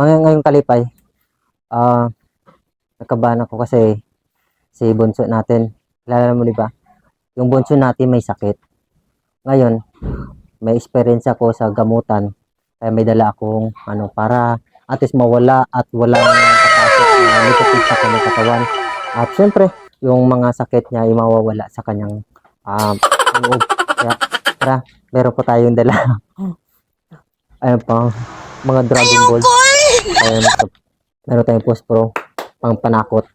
Ngayong kalipay, nakabahan ako kasi si bunso natin, kilala mo di ba? Yung bunso natin may sakit. Ngayon, may experience ako sa gamutan. Kaya may dala akong para at least mawala at walang papasok na negative sa kanyang katawan. At syempre, yung mga sakit niya ay mawawala sa kanyang loob. Kaya, tara, meron po tayong dala. Ayun pa, mga Dragon Ball. Ayun, meron tayong Pospro, pang panakot.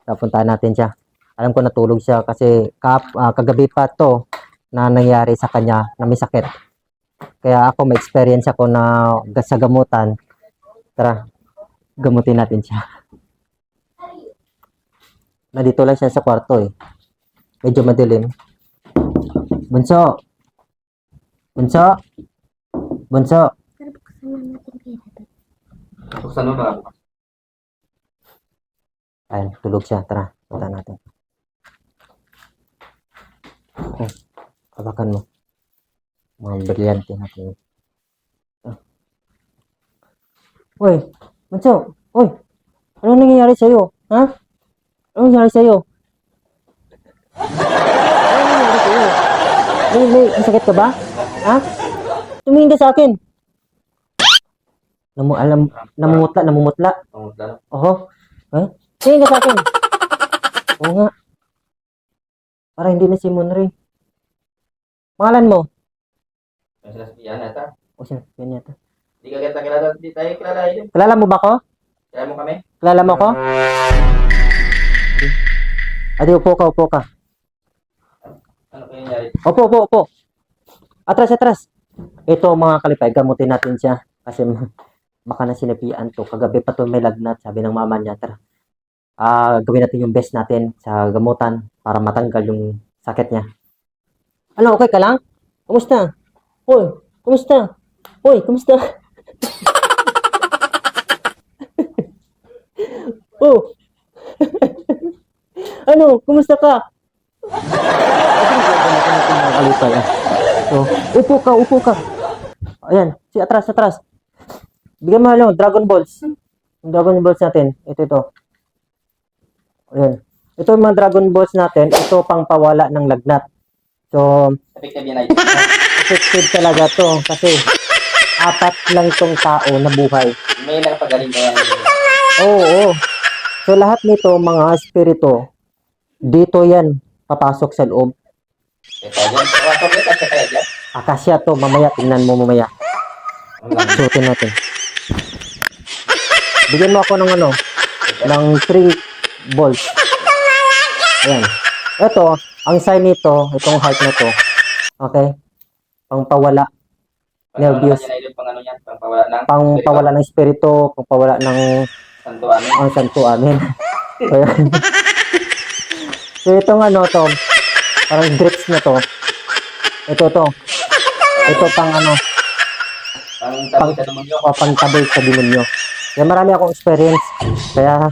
Napuntahan natin siya. Alam ko natulog siya kasi kagabi pa to na nangyari sa kanya na may sakit. Kaya ako may experience ako na sa gamutan. Tara, gamutin natin siya. Nandito lang siya sa kwarto eh. Medyo madilim. Bunso! Bunso! Bunso! Buksan mo ba? Ayun, tulog siya. Tara, punta natin. Okay, kabakan mo. Mga brilyante natin. Uy, Bunso! Uy! Ano nangyayari sa'yo? Ha? Ano nangyayari sa'yo? Ano nangyayari sa'yo? May sakit ka ba? Ha? Tumingin ka sa akin. Namumutla. Pangutla. Oho. Ha? Tingin ka sa akin. Oo nga. Para hindi na si Monray. Pangalan mo? Yan ata. O siya, yan yata. Hindi ka kita kilala. Hindi tayo kilala yun. Kilala mo ba ko? Kaya mo kami? Kilala mo ko? Adi, upo ka. Ano kaya nangyari? Opo. Atras. Ito mga kalipay, gamutin natin siya. Kasi baka na sinapian to. Kagabi pa to may lagnat, sabi ng mama niya. Tara. Gawin natin yung best natin sa gamutan para matanggal yung sakit niya. Ano, okay ka lang? Kumusta? Hoy, kumusta? Oh. Ano, kumusta ka? So, upo ka. Ayan, atras. Bigyan mo Dragon Balls. Yung Dragon Balls natin. Ito. Ayan. Ito yung mga Dragon Balls natin. Ito pang pawala ng lagnat. So, Effective yan ay. effective talaga to. Kasi, 4 lang tong tao na buhay. May nakapagaling ka yan. Oo. So, lahat nito, mga espiritu, dito yan, papasok sa loob. Ito yan. Wakap yan. Kasi kaya dyan. Akasya to, mamaya, tingnan mo mamaya. Suotin natin. Bigyan mo ako ng 3 balls. Ayan. Ito, ang sign nito, itong heart na to. Okay? Pangpawala. Nervous. Pangpawala ng espiritu, pangpawala ng Santo Amin. ang Santo Amin. So, yan. So, itong to, parang grips na to. Ito pang Pang tabi sa demonyo. pangtabay sa demonyo. Kaya marami akong experience. Kaya,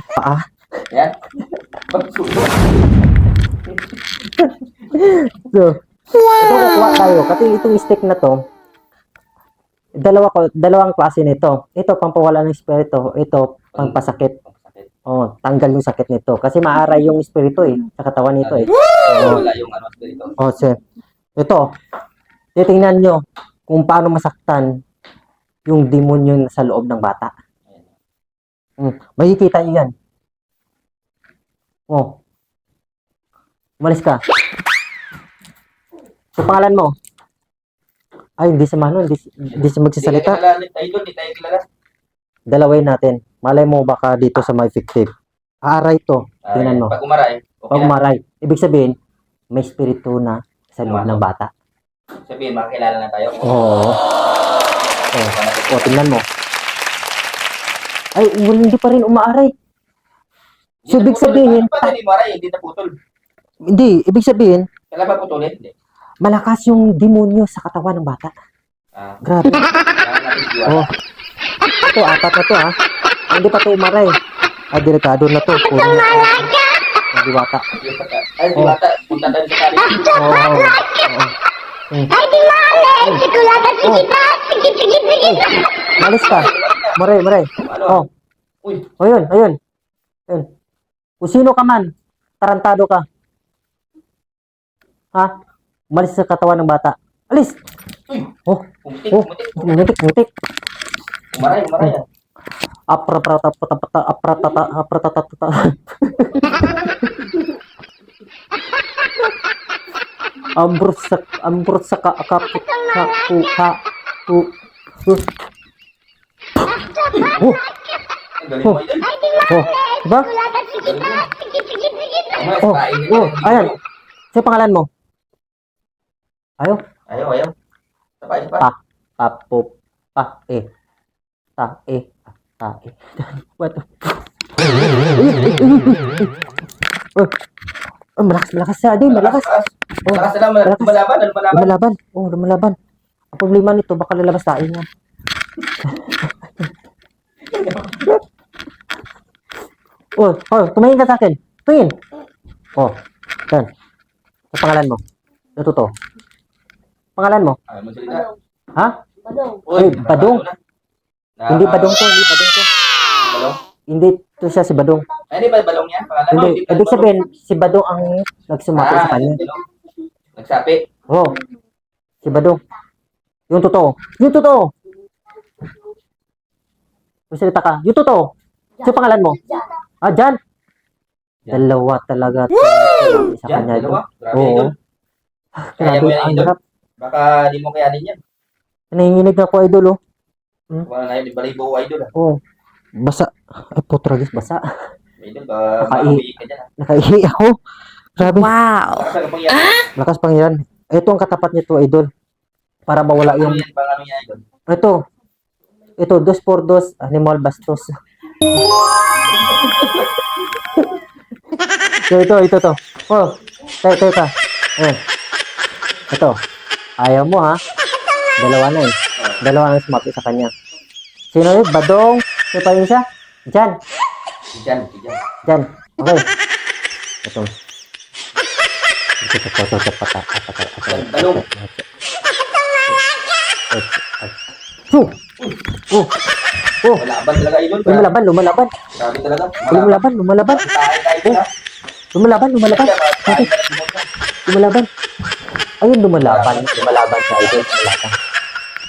Yan. Pagsuko. So, ito kukuha tayo. Kasi itong stick na to, dalawang klase nito. Ito, pampawala ng espiritu. Ito, pangpasakit. Oh, tanggal yung sakit nito. Kasi maaray yung espiritu sa katawan nito Wala yung espiritu. So, ito, titingnan nyo kung paano masaktan yung demonyo sa loob ng bata. Makikita nyo yan. Oh. Umalis ka. So, pangalan mo? Ay, hindi siya magsasalita. Hindi tayo kilala. Dalaway natin. Malay mo baka dito sa may effective. Aaray to. Tingnan mo. Pag umaray. Pag umaray. Ibig sabihin, may espiritu na sa loob ng bata. Sabihin, makakilala na tayo. Oo. Tingnan mo. Ay, hindi pa rin umaaray. So, ibig sabihin, Paano hindi umaray? Hindi naputol. hindi, ibig sabihin, Kailan ba putulin? Hindi. malakas yung demonyo sa katawan ng bata. Grabe. Kailangan natin diwata. Oh. Ito, 4 na to Hindi pa to umaray. Delikado na to. Puro na diwata. Ay, diwata. Punta tayo sa kali. Oo. Ay, di malay! Sigurado, sige pa! Sige! Malis ka. Maray. Ano? Oh. Uy. O yun, ayun. Ayun. Kung sino ka man, tarantado ka. Ha? Umalis sa katawan ng bata. Alis! Uy. Oh, Pumitik, oh. pumitik. Ngutik. Umaray, umaray. Apratata. Ambrot sa Oh, Ang galing mo, idol. oh, diba? Oh, oh, ayan. Sino pangalan mo? Ayaw. Ayaw. Sabay, sabay. Papo, ta, What? Oh, malakas siya, di, malakas. Oh, Malakas na lang, malakas. lumalaban. Lumalaban. Ang problema nito, baka lalabas tayo niya. Tumingin ka sa akin. Tumingin. Oh, yan. Ano pangalan mo? Ito to. Pangalan mo? Ayaw mo salita. Ha? Uy, Badong. Hindi Badong to. Balong? Hindi to siya si Badong. Ay, di ba balong yan? Pangalan mo, Hindi. Ibig sabihin, si Badong ang nagsumapit sa kanya. Nagsapi. Oh, si Badong. Yung totoo. Magsalita ka. Yung totoo. Sino pangalan mo? Jan. Dalawa talaga. Sa Yan, kanya ito. dalawa. Grabe, Oo. idol. Kaya mo Grabe, yan, ang idol. hirap. Baka di mo kayanin yan. Nanginginig na ako, idol, oh. Wala na yun, di balibo, idol. Oh. Basa. Ay, putragis, basa. Idol, baka Nakai- mauwi ka dyan. Nakaihi ako. Grabe. Baka sa kapang yan. Lakas pang yan. Ito ang katapat nito, idol. Para mawala Ano yung... yan, baka ano yan, idol. Ito, 2x2, animal bastos. Ito. Oh, tayo ka. Ayan. Ito. Ayaw mo, ha? Dalawa na eh. Dalawa na sumapi sa kanya. Sino yun? Badong? Sino pa yun siya? Jan. Si Jan. Jan. Okay. Ito. Balong. Malaban talaga, idol. Lumalaban. Grabe talaga. Lumalaban. Tayo na. Lumalaban. Ayun, lumalaban siya, idol. Lumalaban.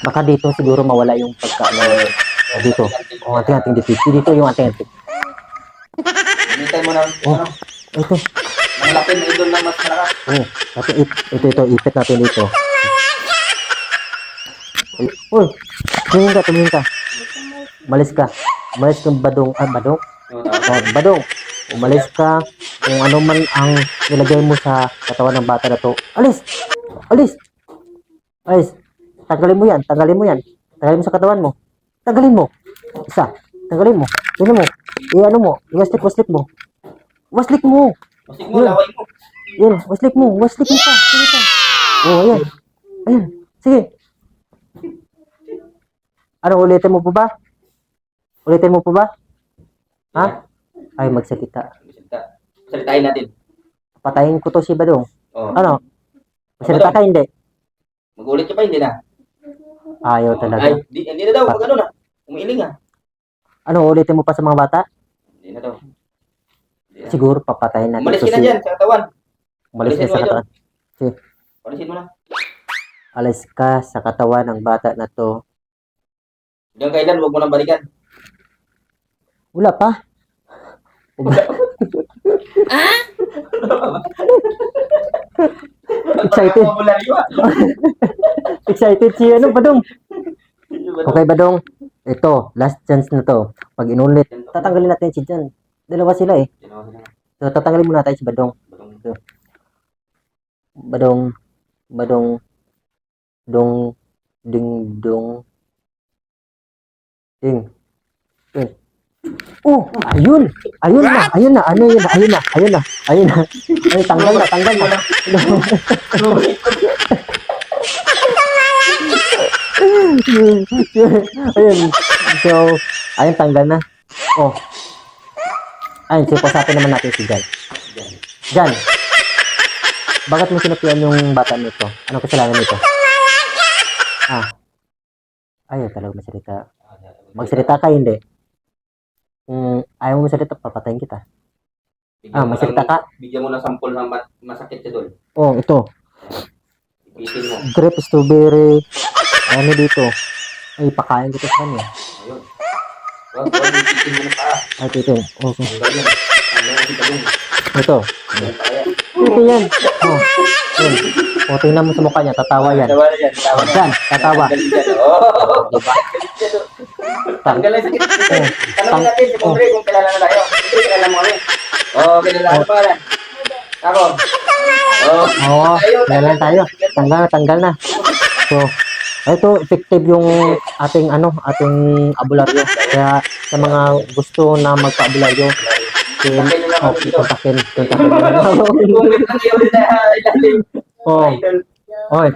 Baka dito siguro mawala yung dito. Oh, ating dito yung ating. Hinintay mo na. Oh. Ito. Ang laki na idol na mas malakas. Oh, ito, ipit natin dito. Uy, tumingin ka. Umalis kang Badong. Yung Oh, Badong. Umalis ka. Kung ano man ang nilagay mo sa katawan ng bata na to. Alis. Tanggalin mo yan. Tanggalin mo sa katawan mo. Tanggalin mo. Isa. Tanggalin mo. Tignan mo. I-ano mo. I-waslik mo. Masik mo, laway mo. Yan. Waslik mo pa. Sige pa. Oh, ayan. Sige. Ano, ulitin mo pa ba? Ha? Ay, magsalita. Salitain natin. Patayin ko to si Badong. Oh. Ano? Magsalita ka, hindi? Mag-ulit ka pa, hindi na. Ayaw talaga. Ay, hindi na daw. Pag ano na. Umiiling ah. Ano, ulitin mo pa sa mga bata? Hindi na daw. Siguro papatayin natin. Umalis ka na dyan sa katawan. Umalis ka Alisin sa mo, katawan. Palisin mo na. Alis ka sa katawan ng bata na to. Hanggang kailan, huwag mo nang balikan. Wala pa. Excited. Excited si Badong. Okay, Badong. Ito, last chance na to. Pag inulit, tatanggalin natin si Jan. Dalawa sila eh. So, tatanggalin muna tayo si Badong. Ding. Oh, ayun na. Ayun, tanggal na. Ayun. So, ayun, tanggal na. Oh. Ayun, pasapin naman natin si Jan. Jan. Bakit mo sinapian yung bata nito? Anong kasalanan nito? Ayaw talaga magsalita. Magsalita ka, hindi. Kung ayaw mo salita, papatayin kita. Bigyan mo Masalita ka? Bigyan mo ng sample ng masakit ka doon. Oh, ito. Ipitin mo. Grape, strawberry. Ano dito? Ay, pakain ko to sa kanya. Ayun. Wag, ipitin mo na pa. Ay, ito. Oh, Tanggal yan. Tanggal na si Talong. ito. Yan pa yan. Ito yan. Oh, yan. O, tingnan mo sa mukha niya. Tatawa yan. Tawa na yan. Tawa na. Yan, tatawa. Galing dyan. Oh. Diba? Tanggal na yung sakit. Tanongin natin si Pumbre kung kilala na tayo. Hindi, kilala mo kami. Oo, kilala. Ano pa rin? Ako. Oo. Oo, kailan tayo. Tanggal na. So, ito, effective yung ating abularyo. Kaya sa mga gusto na magpa-abularyo, kontakin. Comment lang kayo sa ilalim. Oh, Idol. okay.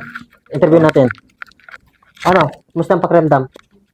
Interview natin. Ano, kumusta ang pakiramdam?